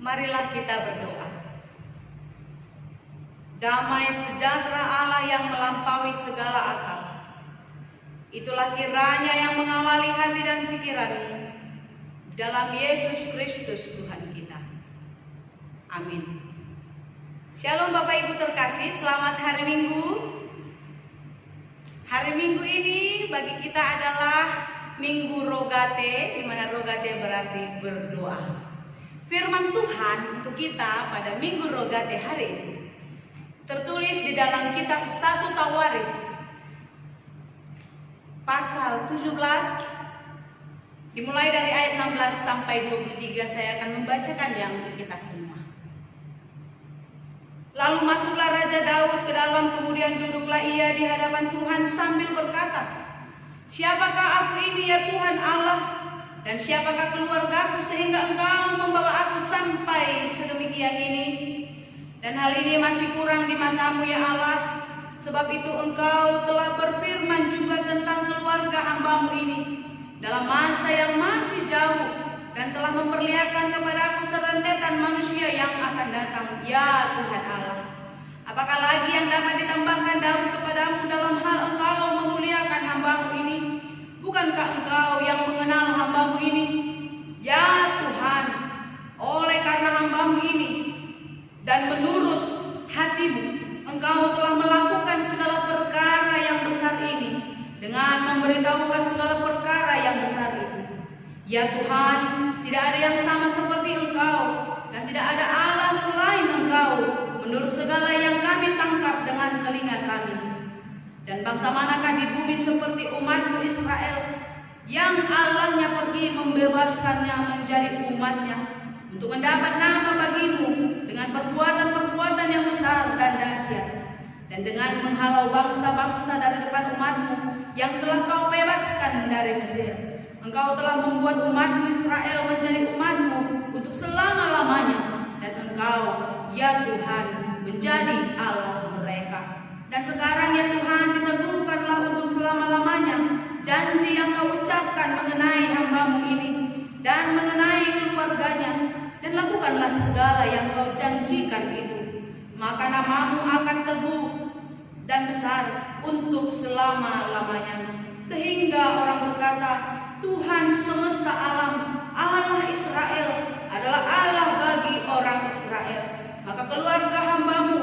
Marilah kita berdoa. Damai sejahtera Allah yang melampaui segala akal, itulah kiranya yang mengawali hati dan pikiranmu dalam Yesus Kristus Tuhan kita. Amin. Shalom Bapak Ibu terkasih, selamat hari Minggu. Hari Minggu ini bagi kita adalah Minggu Rogate, di mana Rogate berarti berdoa. Firman Tuhan untuk kita pada Minggu Rogate hari ini tertulis di dalam kitab 1 Tawarikh pasal 17 dimulai dari ayat 16 sampai 23. Saya akan membacakannya untuk kita semua. Lalu masuklah Raja Daud ke dalam, kemudian duduklah ia di hadapan Tuhan sambil berkata, "Siapakah aku ini ya Tuhan Allah? Dan siapakah keluargaku sehingga Engkau membawa aku sampai sedemikian ini? Dan hal ini masih kurang di mata-Mu ya Allah. Sebab itu Engkau telah berfirman juga tentang keluarga hamba-Mu ini dalam masa yang masih jauh, dan telah memperlihatkan kepada aku serentetan manusia yang akan datang. Ya Tuhan Allah, apakah lagi yang dapat ditambahkan Daud kepadamu dalam hal Engkau memuliakan hamba-Mu ini? Bukankah Engkau yang mengenal hamba-Mu ini? Ya Tuhan, oleh karena hamba-Mu ini dan menurut hati-Mu, Engkau telah melakukan segala perkara yang besar ini dengan memberitahukan segala perkara yang besar itu. Ya Tuhan, tidak ada yang sama seperti Engkau, dan tidak ada Allah selain Engkau menurut segala yang kami tangkap dengan telinga kami. Dan bangsa manakah di bumi seperti umat-Mu Israel, yang Allahnya pergi membebaskannya menjadi umatnya, untuk mendapat nama bagi-Mu dengan perbuatan-perbuatan yang besar dan dahsyat, dan dengan menghalau bangsa-bangsa dari depan umat-Mu yang telah Kau bebaskan dari Mesir. Engkau telah membuat umat-Mu Israel menjadi umat-Mu untuk selama-lamanya, dan Engkau, ya Tuhan, menjadi Allah mereka. Dan sekarang ya Tuhan, diteguhkanlah untuk selama-lamanya janji yang Kau ucapkan mengenai hamba-Mu ini dan mengenai keluarganya, dan lakukanlah segala yang Kau janjikan itu. Maka nama-Mu akan teguh dan besar untuk selama-lamanya, sehingga orang berkata, Tuhan semesta alam, Allah Israel adalah Allah bagi orang Israel. Maka keluarga hamba-Mu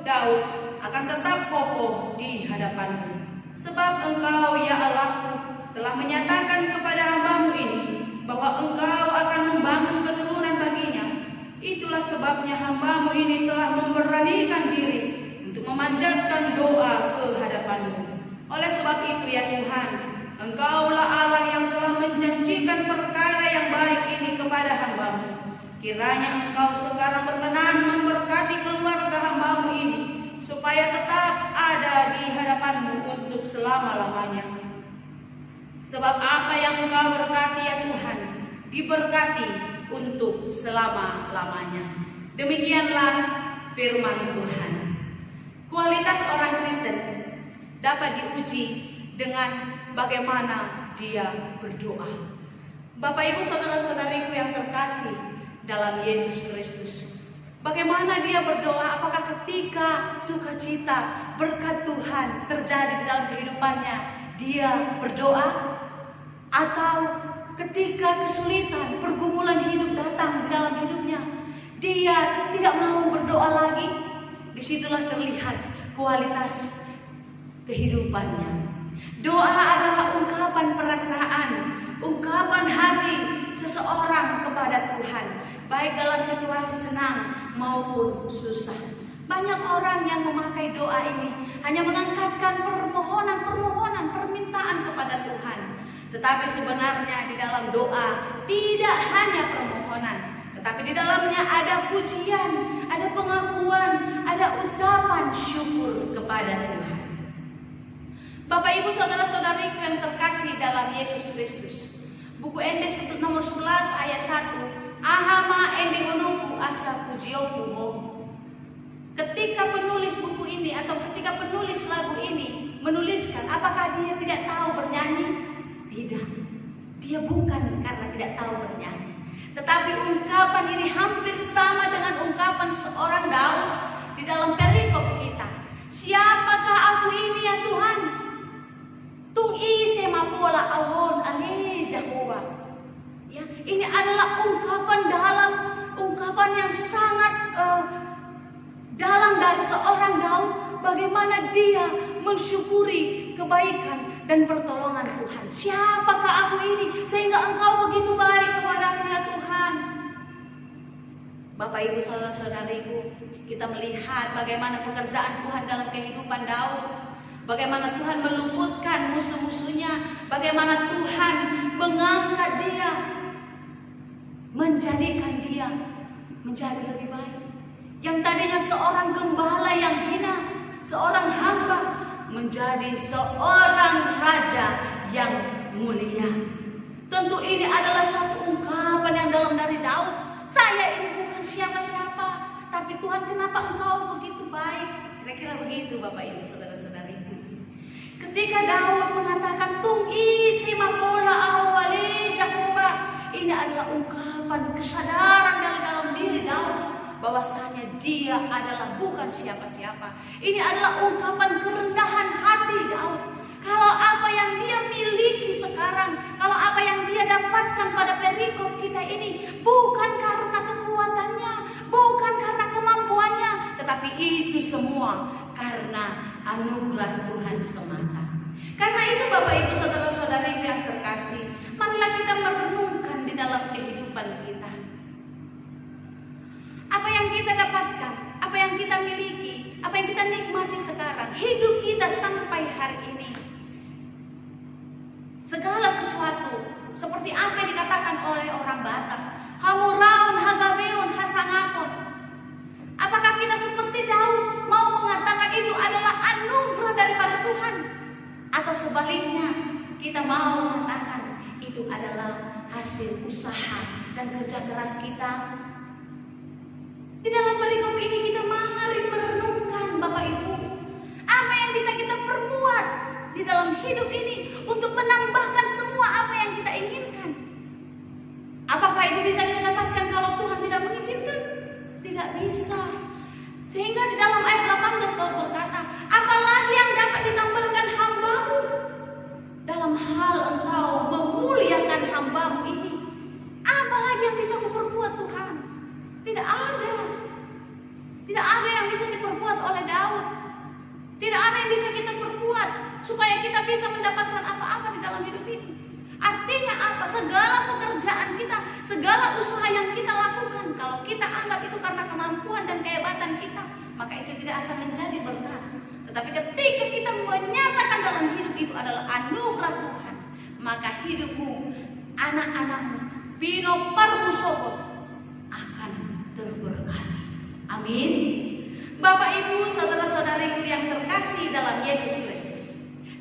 Daud akan tetap kokoh di hadapan-Mu. Sebab Engkau ya Allahku telah menyatakan kepada hamba-Mu ini bahwa Engkau akan membangun keturunan baginya. Itulah sebabnya hamba-Mu ini telah memberanikan diri untuk memanjatkan doa ke hadapan-Mu. Oleh sebab itu ya Tuhan, Engkaulah Allah yang telah menjanjikan perkara yang baik ini kepada hamba-Mu. Kiranya Engkau sekarang berkenan memberkati keluarga hamba-Mu ini, supaya tetap ada di hadapan-Mu untuk selama-lamanya. Sebab apa yang Engkau berkati ya Tuhan, diberkati untuk selama-lamanya. Demikianlah firman Tuhan. Kualitas orang Kristen dapat diuji dengan bagaimana dia berdoa. Bapak Ibu saudara-saudariku yang terkasih dalam Yesus Kristus, bagaimana dia berdoa? Apakah ketika sukacita, berkat Tuhan terjadi di dalam kehidupannya, dia berdoa? Atau ketika kesulitan, pergumulan hidup datang di dalam hidupnya, dia tidak mau berdoa lagi? Disitulah terlihat kualitas kehidupannya. Doa adalah ungkapan perasaan, ungkapan hati seseorang kepada Tuhan, baik dalam situasi senang maupun susah. Banyak orang yang memakai doa ini hanya mengangkatkan permohonan, permintaan kepada Tuhan. Tetapi sebenarnya di dalam doa tidak hanya permohonan, tetapi di dalamnya ada pujian, ada pengakuan, ada ucapan syukur kepada Tuhan. Bapak Ibu saudara-saudariku yang terkasih dalam Yesus Kristus, buku Ende nomor 11 ayat 1, Ahama ende honoku asa pujioku mo. Ketika penulis buku ini atau ketika penulis lagu ini menuliskan, apakah dia tidak tahu bernyanyi? Tidak. Dia bukan karena tidak tahu bernyanyi, Tetapi ungkapan ini hampir sama dengan ungkapan seorang Daud di dalam perikop kita. Siapakah aku ini ya Tuhan? Tung ise mapola ahon ale Jehovah. Ya, ini adalah ungkapan yang sangat dalam dari seorang Daud, bagaimana dia mensyukuri kebaikan dan pertolongan Tuhan. Siapakah aku ini sehingga Engkau begitu baik kepadaku ya Tuhan? Bapak Ibu saudara-saudariku, kita melihat bagaimana pekerjaan Tuhan dalam kehidupan Daud, bagaimana Tuhan meluputkan musuh-musuhnya, bagaimana Tuhan mengangkat dia, menjadikan dia menjadi lebih baik. Yang tadinya seorang gembala yang hina, seorang hamba, menjadi seorang raja yang mulia. Tentu ini adalah satu ungkapan yang dalam dari Daud. Saya ini bukan siapa-siapa, tapi Tuhan, kenapa Engkau begitu baik? Kira-kira begitu Bapak Ibu saudara-saudariku. Ketika Daud mengatakan tung isi mapola awali Jehovah, ini adalah ungkapan kesadaran dalam diri Daud bahwasanya dia adalah bukan siapa-siapa. Ini adalah ungkapan kerendahan hati Daud. Kalau apa yang dia miliki sekarang, kalau apa yang dia dapatkan pada perikop kita ini bukan karena kekuatannya, bukan karena kemampuannya, tetapi itu semua karena anugerah Tuhan semata. Karena itu Bapak Ibu saudara-saudari yang terkasih, marilah kita merenungkan di dalam kehidupan kita. Apa yang kita dapatkan, apa yang kita miliki, apa yang kita nikmati sekarang, hidup kita sampai hari ini. Segala sesuatu seperti apa yang dikatakan oleh orang Batak, hamuraun hagabeun hasangapun. Apakah kita seperti Daud mau mengatakan itu adalah anugerah daripada Tuhan, atau sebaliknya kita mau mengatakan itu adalah hasil usaha dan kerja keras kita? Di dalam perikop ini kita mari merenungkan Bapak Ibu, apa yang bisa kita perbuat di dalam hidup ini untuk menambahkan semua apa yang kita inginkan. Apakah itu bisa kita dapatkan kalau Tuhan tidak mengizinkan? Tidak bisa. Sehingga di dalam ayat 18 Daud berkata, apalagi yang dapat ditambahkan hambamu dalam hal engkau memuliakan hambamu ini. Apalagi yang bisa kuperbuat Tuhan? Tidak ada. Tidak ada yang bisa diperbuat oleh Daud. Tidak ada yang bisa kita perbuat supaya kita bisa mendapatkan apa-apa di dalam hidup ini. Artinya apa? Segala pekerjaan kita, segala usaha yang kita lakukan, kalau kita anggap itu karena kemampuan dan kehebatan kita, maka itu tidak akan menjadi berkat. Tetapi ketika kita menyatakan dalam hidup itu adalah anugerah Tuhan, maka hidupmu, anak-anakmu, pino parmusogot akan terberkati. Amin. Bapak Ibu saudara-saudariku yang terkasih dalam Yesus Kristus,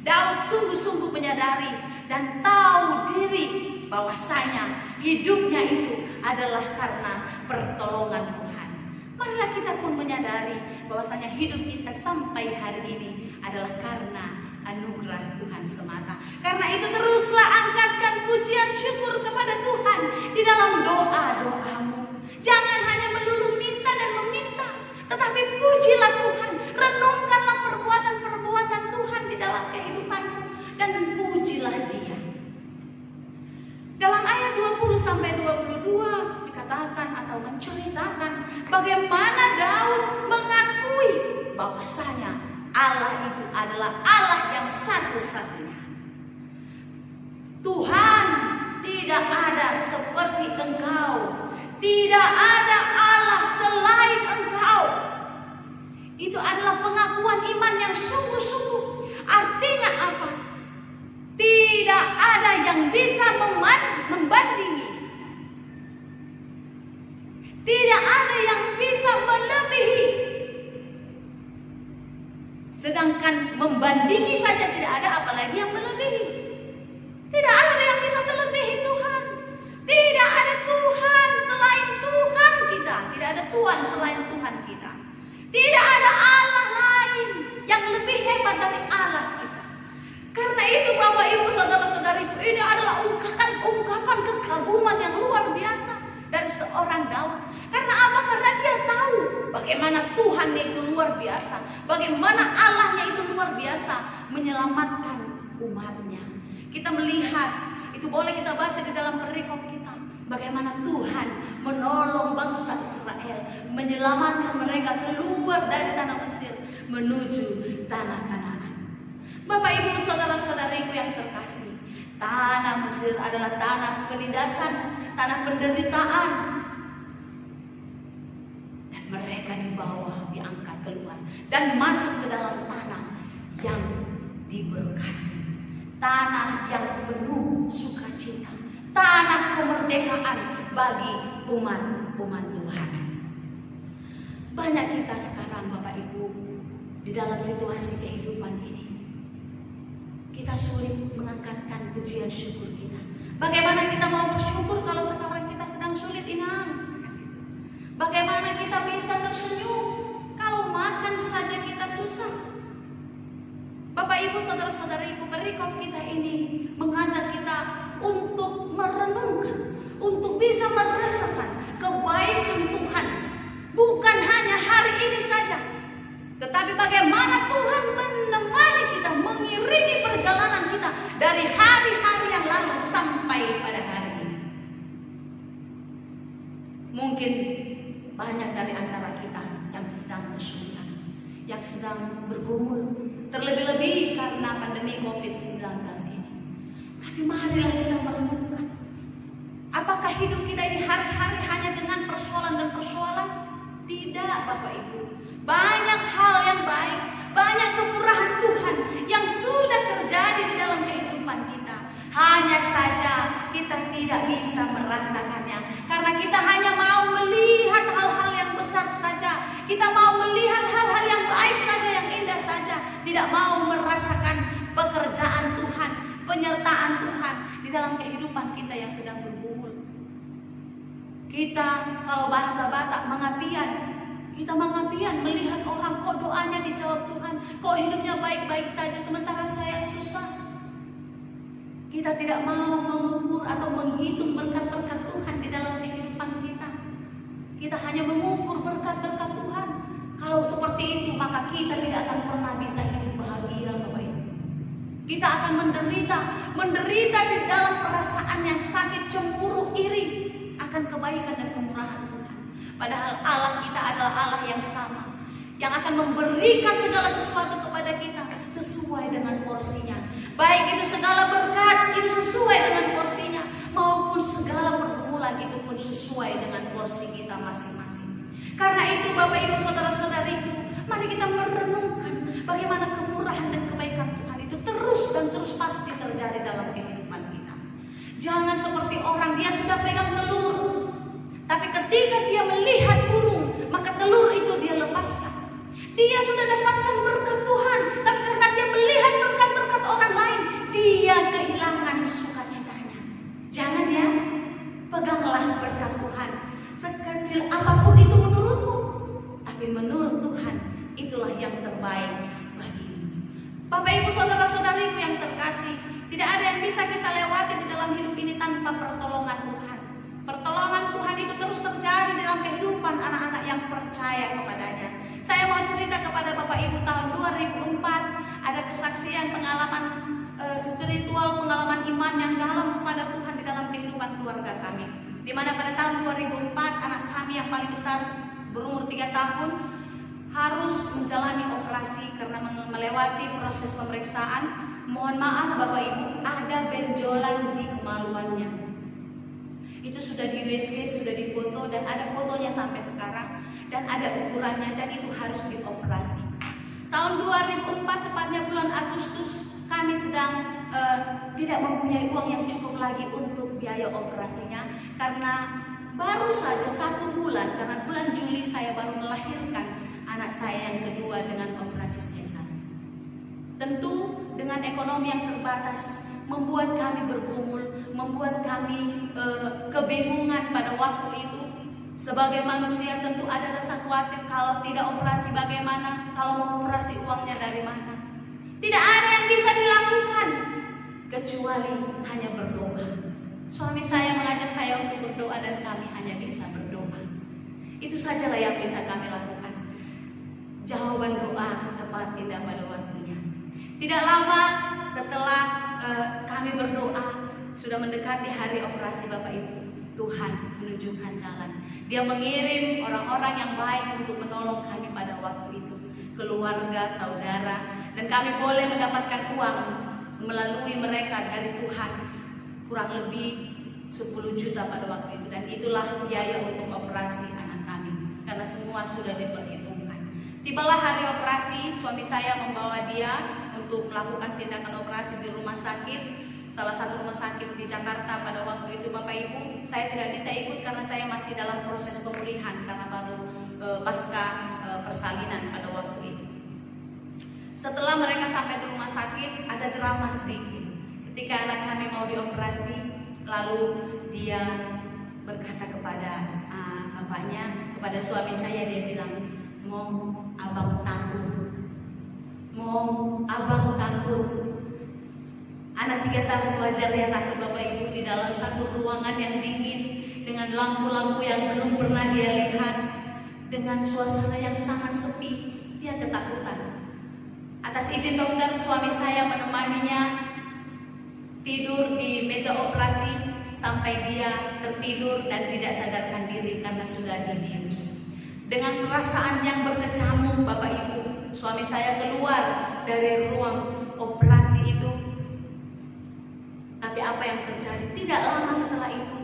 Daud sungguh-sungguh menyadari dan tahu diri bahwasanya hidupnya itu adalah karena pertolongan Tuhan. Marilah kita pun menyadari bahwasanya hidup kita sampai hari ini adalah karena anugerah Tuhan semata. Karena itu teruslah angkatkan pujian syukur kepada Tuhan di dalam doa-doamu. Jangan hanya melulu minta dan meminta, tetapi pujilah Tuhan, renungkanlah perbuatan-perbuatan Tuhan di dalam kehidupanmu dan pujilah Dia. Dalam ayat 20-22 dikatakan atau menceritakan bagaimana Daud mengakui bahwasanya Allah itu adalah Allah yang satu-satunya. Tuhan, tidak ada seperti Engkau, tidak ada Allah selain Engkau. Itu adalah pengakuan iman yang sungguh-sungguh. Artinya apa? Tidak ada yang bisa membandingi. Tidak ada yang bisa melebihi. Sedangkan membandingi saja tidak ada, apalagi yang melebihi. Tidak ada yang bisa melebihi Tuhan. Tidak ada Tuhan selain Tuhan kita. Tidak ada Tuhan selain Tuhan kita. Tidak ada Allah lain yang lebih hebat dari Allah kita. Karena itu Bapak Ibu saudara-saudariku, ini adalah ungkapan kekaguman yang luar biasa biasa. Bagaimana Allahnya itu luar biasa menyelamatkan umatnya. Kita melihat, itu boleh kita baca di dalam perikop kita, bagaimana Tuhan menolong bangsa Israel, menyelamatkan mereka keluar dari tanah Mesir menuju tanah Kanaan. Bapak Ibu saudara-saudariku yang terkasih, tanah Mesir adalah tanah penindasan, tanah penderitaan. Dan mereka dibawa, diangkat keluar dan masuk ke dalam tanah yang diberkati, tanah yang penuh sukacita, tanah kemerdekaan bagi umat Tuhan. Banyak kita sekarang Bapak Ibu di dalam situasi kehidupan ini, kita sulit mengangkatkan pujian syukur kita. Bagaimana kita mau bersyukur kalau sekarang kita sedang sulit inang? Bagaimana kita bisa tersenyum kalau makan saja kita susah? Bapak Ibu saudara-saudariku, perikop kita ini mengajak kita untuk merenungkan, untuk bisa merasakan kebaikan Tuhan, bukan hanya hari ini saja, tetapi bagaimana Tuhan menemani kita, mengiringi perjalanan kita dari hari-hari yang lalu sampai pada hari ini. Mungkin banyak dari antara kita yang sedang kesulitan, yang sedang bergumul, terlebih-lebih karena pandemi COVID-19 ini. Tapi marilah kita merenungkan, apakah hidup kita ini hari-hari hanya dengan persoalan dan persoalan? Tidak Bapak Ibu, banyak hal yang baik, banyak kemurahan Tuhan yang sudah terjadi di dalam kehidupan kita. Hanya saja kita tidak bisa merasakannya, karena kita hanya mau melihat hal-hal yang besar saja. Kita mau melihat hal-hal yang baik saja, yang indah saja, tidak mau merasakan pekerjaan Tuhan, penyertaan Tuhan di dalam kehidupan kita yang sedang bergumul. Kita kalau bahasa Batak mengapian, kita mengapian melihat orang kok doanya dijawab Tuhan, kok hidupnya baik-baik saja sementara saya susah. Kita tidak mau mengukur atau menghitung berkat-berkat Tuhan di dalam kehidupan kita. Kita hanya mengukur berkat-berkat Tuhan. Kalau seperti itu, maka kita tidak akan pernah bisa hidup bahagia, Bapak Ibu. Kita akan menderita di dalam perasaan yang sakit, cemburu, iri akan kebaikan dan kemurahan Tuhan. Padahal Allah kita adalah Allah yang sama, yang akan memberikan segala sesuatu kepada kita sesuai dengan porsinya. Baik itu segala berkat itu sesuai dengan porsinya, maupun segala pergumulan itu pun sesuai dengan porsi kita masing-masing. Karena itu Bapak Ibu saudara-saudariku, mari kita merenungkan bagaimana kemurahan dan kebaikan Tuhan itu terus dan terus pasti terjadi dalam kehidupan kita. Jangan seperti orang, dia sudah pegang telur, tapi ketika dia melihat burung, maka telur itu dia lepaskan. Dia sudah dapatkan berkat Tuhan, tapi karena dia melihat berkat-berkat orang lain, dia kehilangan sukacitanya. Jangan ya, peganglah berkat Tuhan, sekecil apapun itu menurutmu, tapi menurut Tuhan itulah yang terbaik bagimu. Bapak Ibu saudara-saudariku yang terkasih, tidak ada yang bisa kita lewati di dalam hidup ini tanpa pertolongan Tuhan. Pertolongan Tuhan itu terus terjadi dalam kehidupan anak-anak yang percaya kepadanya. Saya mau cerita kepada Bapak Ibu, tahun 2004 ada kesaksian pengalaman spiritual, pengalaman iman yang dalam kepada Tuhan di dalam kehidupan keluarga kami. Di mana pada tahun 2004 anak kami yang paling besar berumur 3 tahun harus menjalani operasi karena melewati proses pemeriksaan. Mohon maaf Bapak Ibu, ada benjolan di kemaluannya. Itu sudah di USG, sudah difoto dan ada fotonya sampai sekarang. Dan ada ukurannya dan itu harus dioperasi. Tahun 2004 tepatnya bulan Agustus kami sedang tidak mempunyai uang yang cukup lagi untuk biaya operasinya, karena baru saja 1 bulan, karena bulan Juli saya baru melahirkan anak saya yang kedua dengan operasi sesar. Tentu dengan ekonomi yang terbatas membuat kami bergumul, membuat kami kebingungan pada waktu itu. Sebagai manusia tentu ada rasa khawatir, kalau tidak operasi bagaimana, kalau mau operasi uangnya dari mana. Tidak ada yang bisa dilakukan kecuali hanya berdoa. Suami saya mengajak saya untuk berdoa dan kami hanya bisa berdoa. Itu sajalah yang bisa kami lakukan. jawaban doa tepat indah pada waktunya. Tidak lama setelah kami berdoa, sudah mendekati hari operasi Bapak Ibu, Tuhan menunjukkan jalan. Dia mengirim orang-orang yang baik untuk menolong kami pada waktu itu, keluarga, saudara, dan kami boleh mendapatkan uang melalui mereka dari Tuhan, kurang lebih 10 juta pada waktu itu. Dan itulah biaya untuk operasi anak kami, karena semua sudah diperhitungkan. Tibalah hari operasi, suami saya membawa dia untuk melakukan tindakan operasi di rumah sakit, salah satu rumah sakit di Jakarta pada waktu itu. Bapak Ibu, saya tidak bisa ikut karena saya masih dalam proses pemulihan karena baru pasca persalinan pada waktu itu. Setelah mereka sampai di rumah sakit, ada drama sedikit. Ketika anak kami mau dioperasi, lalu dia berkata kepada bapaknya, kepada suami saya, dia bilang, "Mom, abang takut. Mom, abang takut." Anak 3 tahun wajar ya takut Bapak Ibu, di dalam satu ruangan yang dingin dengan lampu-lampu yang belum pernah dia lihat, dengan suasana yang sangat sepi, dia ketakutan. Atas izin dokter, suami saya menemaninya tidur di meja operasi sampai dia tertidur dan tidak sadarkan diri karena sudah dibius. Dengan perasaan yang berkecamuk Bapak Ibu, suami saya keluar dari ruang operasi itu. Tapi apa yang terjadi? Tidak lama setelah itu,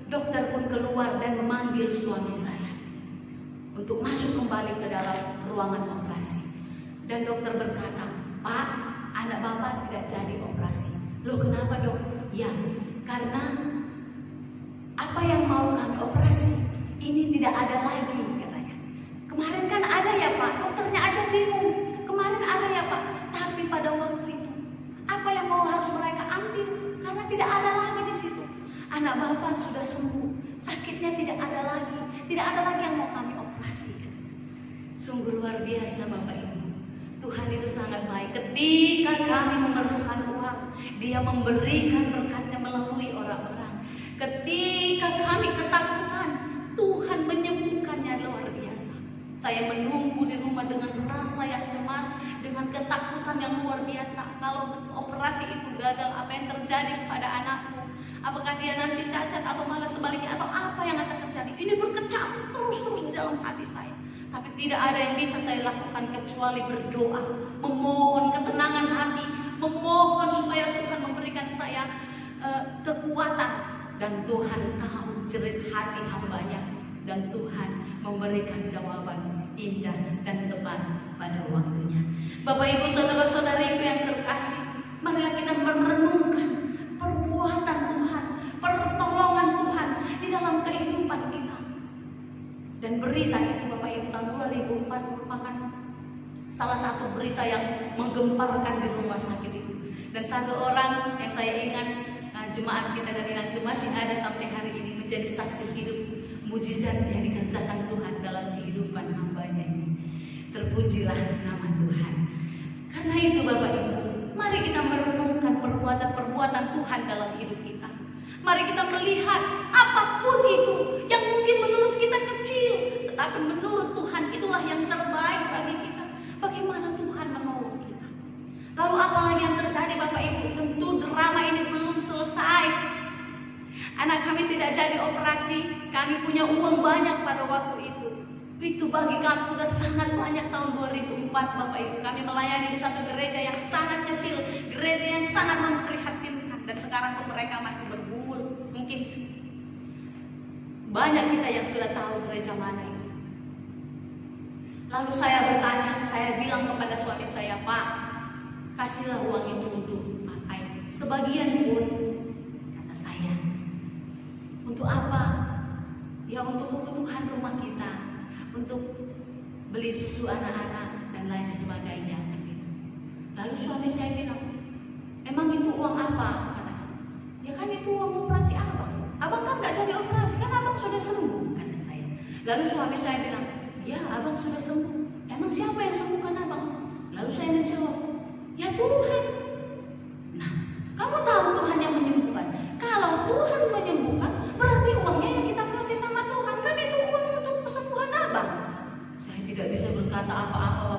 dokter pun keluar dan memanggil suami saya untuk masuk kembali ke dalam ruangan operasi. Dan dokter berkata, "Pak, anak Bapak tidak jadi operasi." "Loh, kenapa dok?" "Ya, karena apa yang mau kami operasi ini tidak ada lagi," katanya. "Kemarin kan ada ya Pak, dokternya aja bingung. Kemarin ada ya Pak, tapi pada waktu itu apa yang mau harus mereka ambil karena tidak ada lagi di situ. Anak Bapak sudah sembuh, sakitnya tidak ada lagi yang mau kami operasi." Sungguh luar biasa Bapak Ibu. Tuhan itu sangat baik. Ketika kami memerlukan uang, Dia memberikan berkat-Nya melalui orang-orang. Ketika kami ketakutan, Tuhan menyembuhkannya luar biasa. Saya menunggu di rumah dengan rasa yang cemas, dengan ketakutan yang luar biasa. Kalau operasi itu gagal, apa yang terjadi kepada anakku? Apakah dia nanti cacat atau malah sebaliknya, atau apa yang akan terjadi? Ini berkecamuk terus-terus di dalam hati saya. Tapi tidak ada yang bisa saya lakukan kecuali berdoa, memohon ketenangan hati, memohon supaya Tuhan memberikan saya kekuatan. Dan Tuhan tahu jerit hati hamba-Nya, dan Tuhan memberikan jawaban indah dan tepat pada waktunya. Bapak Ibu saudara-saudariku yang terkasih, marilah kita merenungkan perbuatan Tuhan, pertolongan Tuhan di dalam kehidupan kita. Dan berita itu Bapak Ibu, tahun 2004 merupakan salah satu berita yang menggemparkan di rumah sakit itu. Dan satu orang yang saya ingat, jemaat kita dari Nantu masih ada sampai hari ini, menjadi saksi hidup mujizat yang dikerjakan Tuhan dalam kehidupan hamba-Nya ini. Terpujilah nama Tuhan. Karena itu Bapak Ibu, mari kita merenungkan perbuatan-perbuatan Tuhan dalam hidup kita. Mari kita melihat apapun itu yang mungkin menurut kita kecil, tetapi menurut Tuhan itulah yang terbaik bagi kita. Bagaimana Tuhan menolong kita. Lalu apa lagi yang terjadi Bapak Ibu? Tentu drama ini belum selesai. Anak kami tidak jadi operasi, kami punya uang banyak pada waktu itu. Itu bagi kami sudah sangat banyak. Tahun 2004 Bapak Ibu, kami melayani di satu gereja yang sangat kecil, gereja yang sangat memprihatinkan. Dan sekarang pun mereka masih bergumul. Mungkin banyak kita yang sudah tahu gereja mana itu. Lalu saya bertanya, saya bilang kepada suami saya, "Pak, kasihlah uang itu untuk pakai. Sebagian pun," kata saya, "untuk apa? Ya untuk kebutuhan rumah kita, untuk beli susu anak-anak dan lain sebagainya." Lalu suami saya bilang, "Emang itu uang apa?" Kata, "Ya kan itu uang operasi abang. Abang kan gak jadi operasi, kan abang sudah sembuh," kata saya. Lalu suami saya bilang, "Ya abang sudah sembuh. Emang siapa yang sembuhkan abang?" Lalu saya menjawab, "Ya Tuhan." Nah, kamu tahu Tuhan yang menyembuhkan. Kalau Tuhan menyembuhkan, berarti uangnya yang kita kasih sama Tuhan. Kan itu uang untuk kesembuhan abang. Saya tidak bisa berkata apa-apa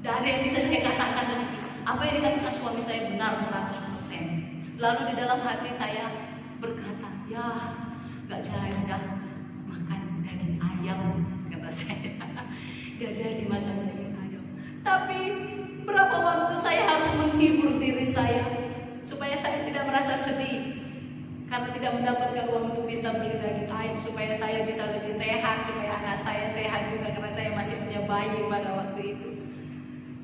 Tidak ada yang bisa saya katakan lagi. Apa yang dikatakan suami saya benar 100%. Lalu di dalam hati saya berkata, ya gak jadi dah makan daging ayam, kata saya. Gak jadi makan daging ayam. Tapi berapa waktu saya harus menghibur diri saya supaya saya tidak merasa sedih karena tidak mendapatkan uang untuk bisa beli daging ayam, supaya saya bisa lebih sehat, supaya anak saya sehat juga karena saya masih punya bayi pada waktu itu.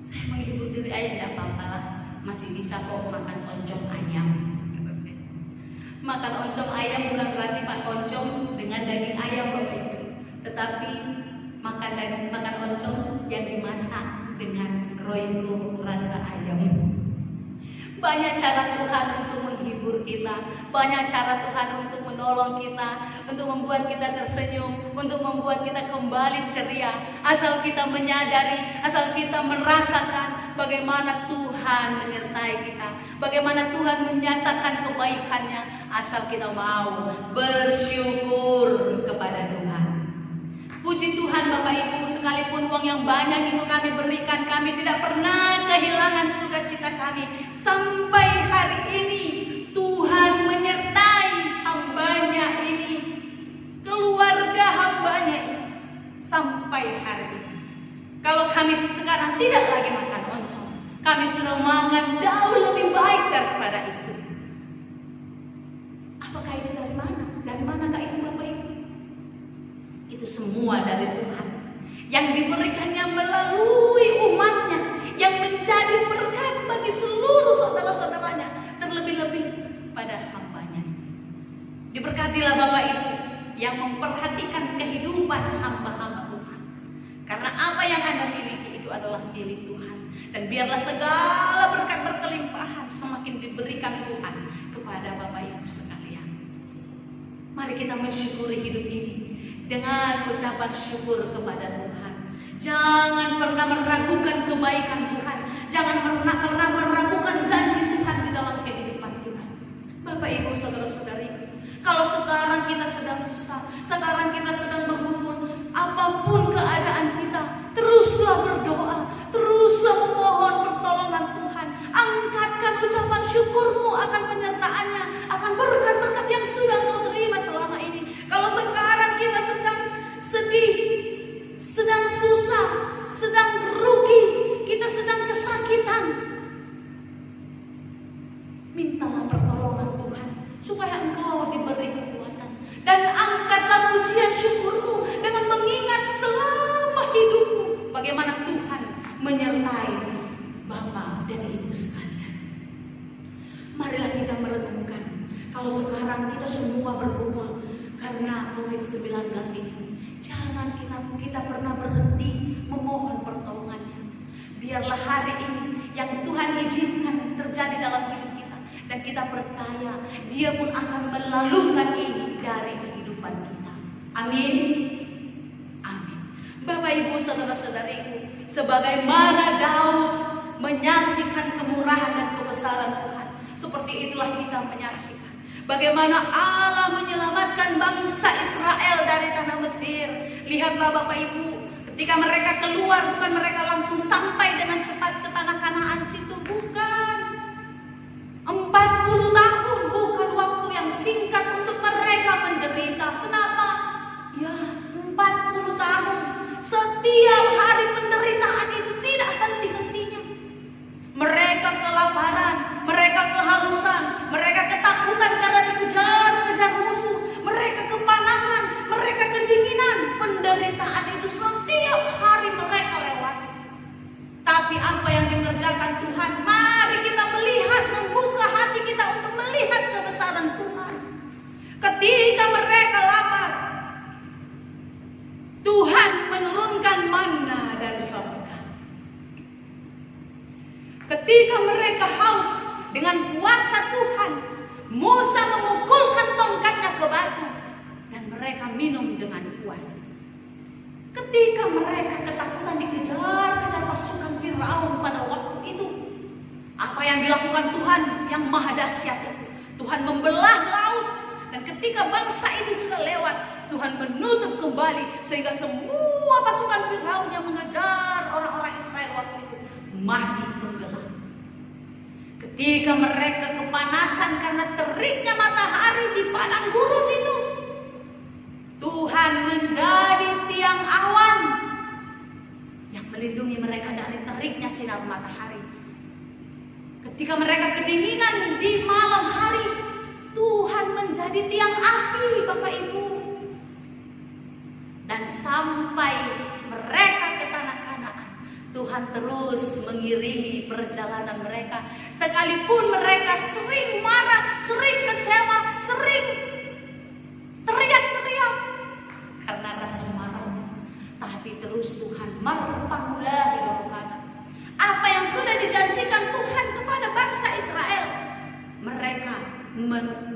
Saya menghibur diri, tidak apa-apa lah, masih bisa kok makan oncom ayam. Makan oncom ayam bukan berarti Pak oncom dengan daging ayam Bapak Ibu, tetapi makan oncom yang dimasak dengan roiko rasa ayam. Banyak cara Tuhan untuk menghibur kita, banyak cara Tuhan untuk menolong kita, untuk membuat kita tersenyum, untuk membuat kita kembali ceria. Asal kita menyadari, asal kita merasakan bagaimana Tuhan menyertai kita, bagaimana Tuhan menyatakan kebaikannya, asal kita mau bersyukur kepada Tuhan. Puji Tuhan Bapak Ibu, sekalipun uang yang banyak Ibu kami berikan, kami tidak pernah kehilangan sukacita kami. Sampai hari ini Tuhan menyertai hambanya ini, keluarga hambanya ini, sampai hari ini. Kalau kami sekarang tidak lagi makan oncom, kami sudah makan jauh lebih baik daripada itu. Apakah itu dari mana? Dari manakah itu Bapak Ibu? Itu semua dari Tuhan yang diberikannya melalui umatnya, yang menjadi berkat bagi seluruh saudara-saudaranya, terlebih-lebih pada hambanya. Diberkatilah Bapak Ibu yang memperhatikan kehidupan hamba-hamba Tuhan, karena apa yang Anda miliki itu adalah milik Tuhan. Dan biarlah segala berkat berkelimpahan semakin diberikan Tuhan kepada Bapak Ibu sekalian. Mari kita mensyukuri hidup ini dengan ucapan syukur kepada Tuhan. Jangan pernah meragukan kebaikan Tuhan. Jangan pernah meragukan janji Tuhan di dalam kehidupan kita. Bapak Ibu saudara-saudariku, kalau sekarang kita sedang susah, sekarang kita sedang bergumul, apapun keadaan kita, teruslah berdoa, teruslah memohon pertolongan Tuhan. Angkatkan ucapan syukurmu akan penyertaannya, akan berkat-berkat yang sudah kau terima selama ini. Kalau sekarang kita sedang sedih, sedang susah, sedang rugi, kita sedang kesakitan, mintalah pertolongan Tuhan supaya engkau diberi kekuatan. Dan angkatlah pujian syukurmu dengan mengingat selama hidupmu bagaimana Tuhan menyertai Bapak dan Ibu sekalian. Marilah kita merenungkan, kalau sekarang kita semua berkumpul karena COVID-19 ini, jangan kita pernah berhenti memohon pertolongannya. Biarlah hari ini yang Tuhan izinkan terjadi dalam hidup kita, dan kita percaya Dia pun akan melalukan ini dari kehidupan kita. Amin. Amin. Bapak Ibu saudara-saudariku, sebagaimana Daud menyaksikan kemurahan dan kebesaran Tuhan, seperti itulah kita menyaksikan bagaimana Allah menyelamatkan bangsa Israel dari tanah Mesir. Lihatlah Bapak Ibu, ketika mereka keluar, bukan mereka langsung sampai dengan cepat ke tanah Kanaan situ, bukan. 40 tahun bukan waktu yang singkat untuk mereka menderita. Kenapa? Ya, 40 tahun. Setiap hari penderitaan itu tidak henti-hentinya. Mereka kelaparan, mereka kehausan, mereka ketakutan karena dikejar-kejar musuh, mereka kepanasan, mereka kedinginan. Penderitaan itu setiap hari mereka lewati. Tapi apa yang dikerjakan Tuhan? Mari kita melihat, membuka hati kita untuk melihat kebesaran Tuhan. Ketika mereka lapar, Tuhan menurunkan manna dari surga. Ketika mereka haus, dengan kuasa Tuhan, Musa memukulkan tongkatnya ke batu dan mereka minum dengan puas. Ketika mereka ketakutan dikejar-kejar pasukan Firaun pada waktu itu, apa yang dilakukan Tuhan yang maha dahsyat itu? Tuhan membelah laut, dan ketika bangsa ini sudah lewat, Tuhan menutup kembali sehingga semua pasukan Firaun yang mengejar orang-orang Israel waktu itu Ketika mereka kepanasan karena teriknya matahari di padang gurun itu, Tuhan menjadi tiang awan yang melindungi mereka dari teriknya sinar matahari. Ketika mereka kedinginan di malam hari, Tuhan menjadi tiang api, Bapak Ibu. Dan sampai mereka ke tanah Kanaan, Tuhan terus mengiringi perjalanan mereka. Sekalipun mereka sering marah, sering kecewa, sering teriak-teriak karena rasa marahnya, tapi terus Tuhan marpangulahi rokana. Apa yang sudah dijanjikan Tuhan kepada bangsa Israel, mereka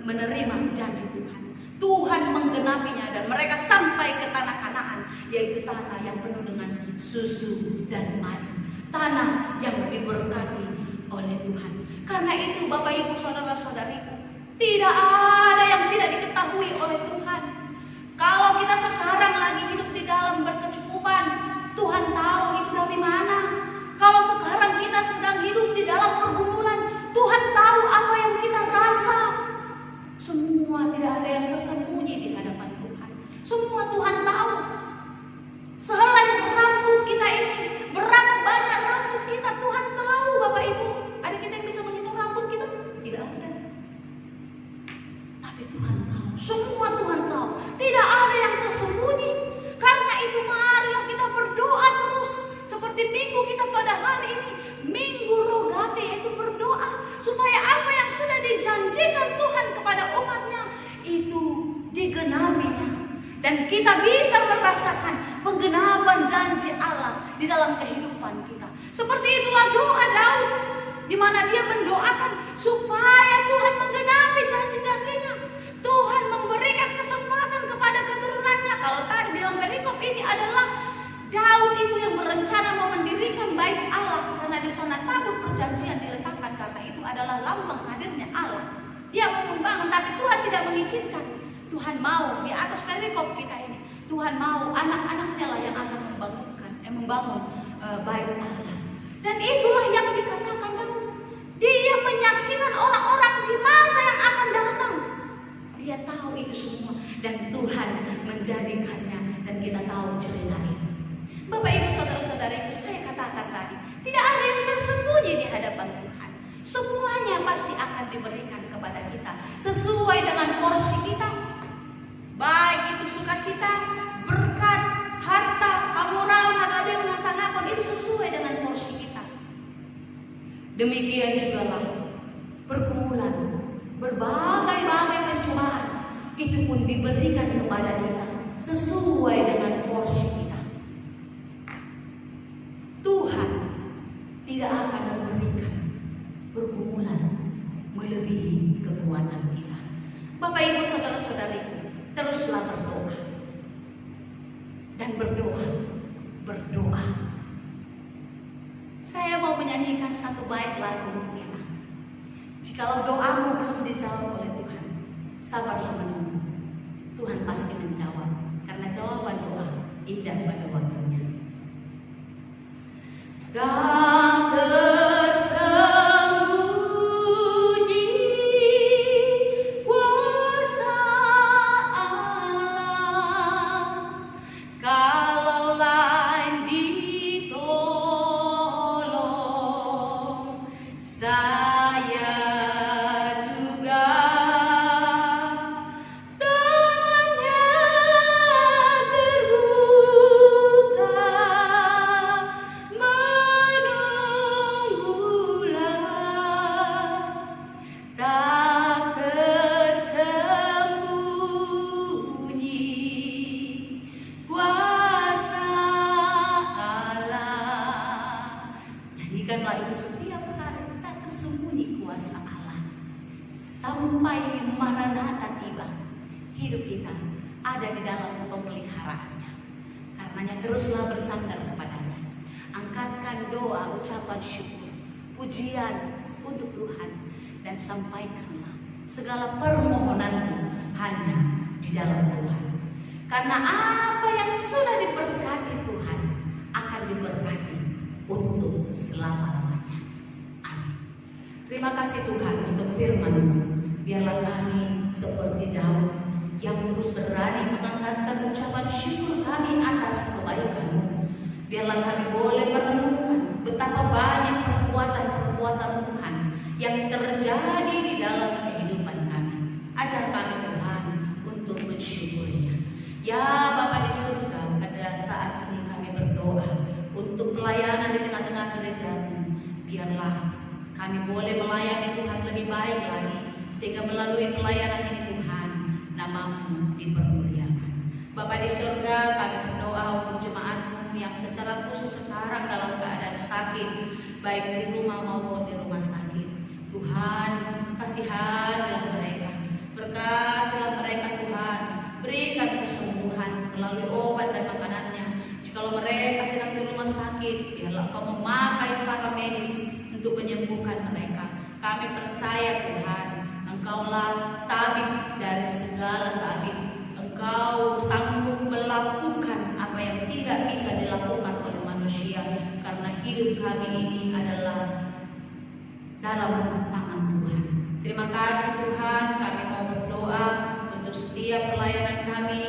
menerima janji Tuhan. Tuhan menggenapinya dan mereka sampai ke tanah Kanaan, yaitu tanah yang penuh dengan susu dan madu, tanah yang diberkati oleh Tuhan. Karena itu Bapak Ibu saudara-saudariku, tidak ada yang tidak diketahui oleh Tuhan. Kalau kita sekarang lagi hidup di dalam berkecukupan, Tuhan tahu itu dari mana. Kalau sekarang kita sedang hidup di dalam pergumulan, Tuhan tahu apa yang kita rasa. Semua tidak ada yang tersembunyi di hadapan Tuhan. Semua Tuhan tahu. Sehelai rambut kita ini, berapa banyak rambut kita, Tuhan tahu, Bapak Ibu. Ada kita yang bisa menghitung rambut kita? Tidak ada. Tapi Tuhan tahu. Semua Tuhan tahu. Tidak ada yang tersembunyi. Karena itu marilah kita berdoa terus. Seperti minggu kita pada hari ini, Minggu Rogate, yaitu berdoa supaya apa yang sudah dijanjikan Tuhan kepada umatnya itu digenapinya, dan kita bisa merasakan penggenapan janji Allah di dalam kehidupan kita. Seperti itulah doa Daud, di mana dia mendoakan supaya Tuhan menggenapi janji-janjinya. Tuhan memberikan kesempatan kepada keturunannya. Kalau tadi dalam perikop ini adalah Daud itu yang berencana mau mendirikan bait Allah, karena di sana tabut perjanjian diletakkan, karena itu adalah lambang hadirnya Allah. Dia mau membangun, tapi Tuhan tidak mengizinkan. Tuhan mau di atas perikop kita ini, Tuhan mau anak-anaknya lah yang akan membangun bait Allah. Dan itulah yang dikatakan Daud. Dia menyaksikan orang-orang di masa yang akan datang. Dia tahu itu semua, dan Tuhan menjadikannya, dan kita tahu cerita itu. Bapak Ibu saudara-saudariku, saya katakan tadi, tidak ada yang tersembunyi di hadapan Tuhan. Semuanya pasti akan diberikan kepada kita sesuai dengan porsi kita. Baik itu sukacita, berkat, harta, hamurau, nagadeu, nasanakon, itu sesuai dengan porsi kita. Demikian jugalah pergumulan, berbagai-bagai pencobaan, itu pun diberikan kepada kita sesuai dengan porsi kita. Tuhan tidak akan memberikan pergumulan melebihi kekuatan kita. Bapak Ibu saudara-saudariku, teruslah berdoa. Dan berdoa. Saya mau menyanyikan satu bait lagu untuk kita. Jikalau doamu belum dijawab oleh Tuhan, sabarlah menunggu. Tuhan pasti menjawab, karena jawaban doa indah pada waktunya. Tak tersembunyi kuasa Allah, kalau lain ditolong, saya juga tangannya terbuka. Tak tersembunyi kuasa Allah. Nyanyikanlah itu setiap hari. Tak tersembunyi kuasa Allah. Sampai Maranatha tiba, hidup kita ada di dalam pemeliharaannya. Karenanya teruslah bersandar kepadanya. Angkatkan doa, ucapan syukur, pujian untuk Tuhan, dan sampaikanlah segala permohonanmu hanya di dalam Tuhan. Karena apa yang sudah diberkati Tuhan akan diberkati untuk selama-lamanya. Amin. Terima Terima kasih Tuhan untuk firman-Mu. Biarlah kami seperti Daud yang terus berani mengangkatkan ucapan syukur kami atas kebaikan-Mu. Biarlah kami boleh merenungkan betapa banyak perbuatan-perbuatan Tuhan yang terjadi di dalam kehidupan kami. Ajar kami Tuhan untuk mensyukurinya. Ya Bapa di surga, pada saat ini kami berdoa untuk pelayanan di tengah-tengah gereja-Mu. Biarlah kami boleh melayani Tuhan lebih baik lagi, sehingga melalui pelayanan ini Tuhan, nama-Mu dipermuliakan. Bapa di surga, kami berdoa untuk jemaat-Mu yang secara khusus sekarang dalam keadaan sakit, baik di rumah maupun di rumah sakit. Tuhan, kasihanilah mereka, berkatilah mereka Tuhan, berikan kesembuhan melalui obat dan makanannya. Jikalau mereka sedang di rumah sakit, biarlah Kau memakai para medis untuk menyembuhkan mereka. Kami percaya Tuhan, Engkaulah tabib dari segala tabib. Engkau sanggup melakukan apa yang tidak bisa dilakukan oleh manusia, karena hidup kami ini adalah dalam tangan Tuhan. Terima kasih Tuhan, kami mau berdoa untuk setiap pelayanan kami.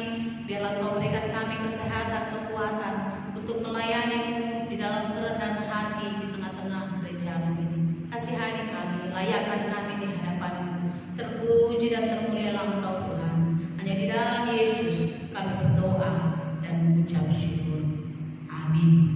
Biarlah Kau berikan kami kesehatan, kekuatan untuk melayani-Mu di dalam kerendahan hati di tengah-tengah gereja-Mu ini. Kasihani kami, layakkan kami di hadapan-Mu. Terpuji dan termulialah Engkau Tuhan. Hanya di dalam Yesus kami berdoa dan mengucap syukur. Amin.